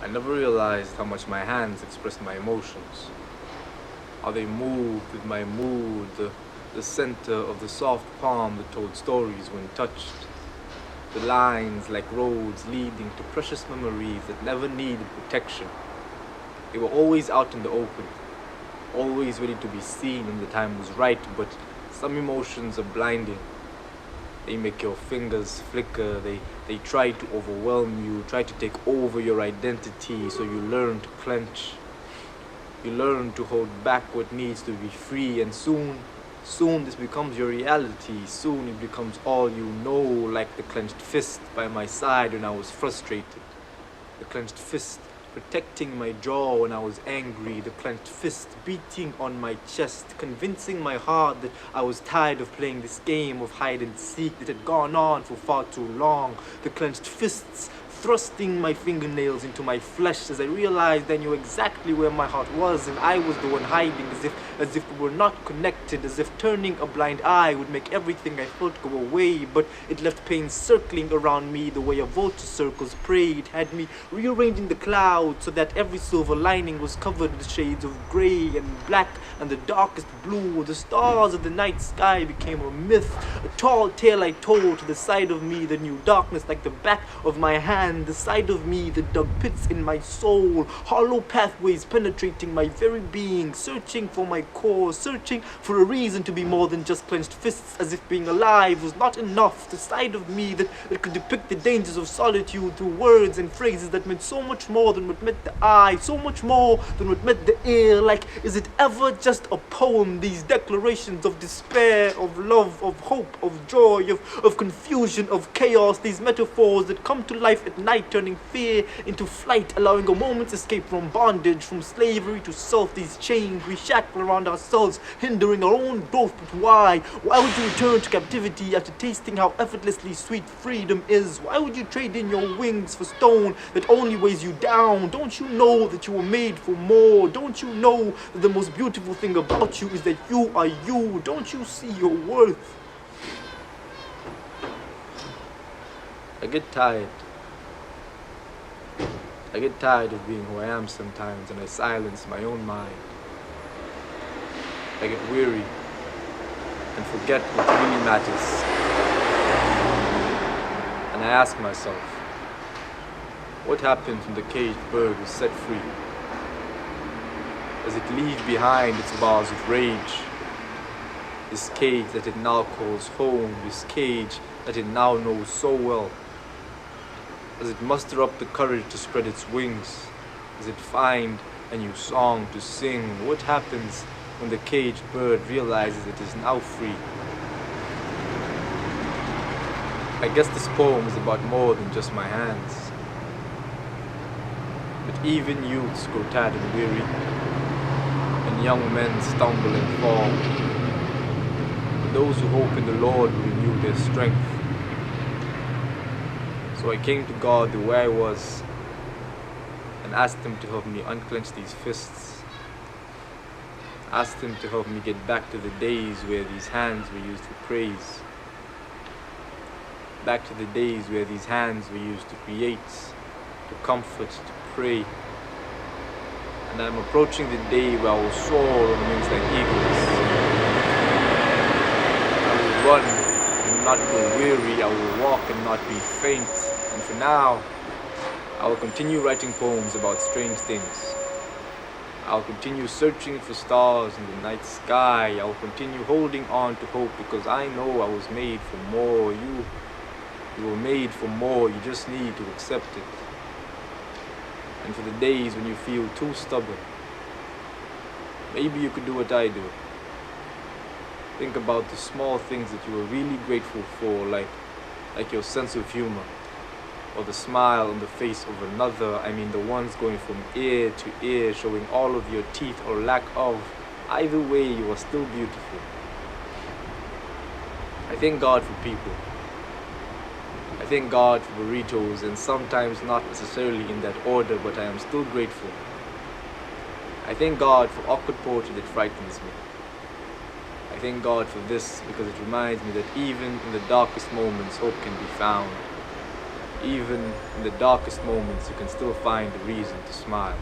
I never realized how much my hands expressed my emotions, how they moved with my mood, the center of the soft palm that told stories when touched, the lines like roads leading to precious memories that never needed protection. They were always out in the open, always ready to be seen when the time was right, but some emotions are blinding. They make your fingers flicker, they try to overwhelm you, try to take over your identity, so you learn to clench. You learn to hold back what needs to be free, and soon this becomes your reality. Soon it becomes all you know, like the clenched fist by my side when I was frustrated. The clenched fist protecting my jaw when I was angry, the clenched fist beating on my chest, convincing my heart that I was tired of playing this game of hide and seek that had gone on for far too long, the clenched fists thrusting my fingernails into my flesh as I realized I knew exactly where my heart was, and I was the one hiding, as if we were not connected, as if turning a blind eye would make everything I felt go away. But it left pain circling around me the way a vulture circles prey. It had me rearranging the clouds so that every silver lining was covered with shades of gray and black and the darkest blue. The stars of the night sky became a myth, a tall tale I told to the side of me that knew darkness like the back of my hand, the side of me that dug pits in my soul, hollow pathways penetrating my very being, searching for my core, searching for a reason to be more than just clenched fists, as if being alive was not enough. The side of me that could depict the dangers of solitude through words and phrases that meant so much more than what met the eye, so much more than what met the ear. Like, is it ever just a poem, these declarations of despair, of love, of hope, of joy, of confusion, of chaos, these metaphors that come to life at night, turning fear into flight, allowing a moment's escape from bondage, from slavery to self. These chains we shackle around ourselves, hindering our own growth. But why? Why would you return to captivity after tasting how effortlessly sweet freedom is? Why would you trade in your wings for stone that only weighs you down? Don't you know that you were made for more? Don't you know that the most beautiful thing about you is that you are you? Don't you see your worth? I get tired of being who I am sometimes, and I silence my own mind. I get weary and forget what really matters. And I ask myself, what happens when the caged bird is set free? Does it leave behind its bars of rage? This cage that it now calls home, this cage that it now knows so well. Does it muster up the courage to spread its wings? Does it find a new song to sing? What happens when the caged bird realizes it is now free? I guess this poem is about more than just my hands. But even youths grow tired and weary, and young men stumble and fall. But those who hope in the Lord will renew their strength. So I came to God the way I was and asked Him to help me unclench these fists. Asked Him to help me get back to the days where these hands were used for praise. Back to the days where these hands were used to create, to comfort, to pray. And I'm approaching the day where I will soar on wings like eagles. I will run and not grow weary. I will walk and not be faint. And for now, I will continue writing poems about strange things. I will continue searching for stars in the night sky. I will continue holding on to hope because I know I was made for more. You were made for more. You just need to accept it. And for the days when you feel too stubborn, maybe you could do what I do. Think about the small things that you are really grateful for, like your sense of humor, or the smile on the face of another. I mean, the ones going from ear to ear, showing all of your teeth or lack of. Either way, you are still beautiful. I thank God for people. I thank God for burritos, and sometimes not necessarily in that order, but I am still grateful. I thank God for awkward poetry that frightens me. I thank God for this because it reminds me that even in the darkest moments, hope can be found. Even in the darkest moments, you can still find a reason to smile.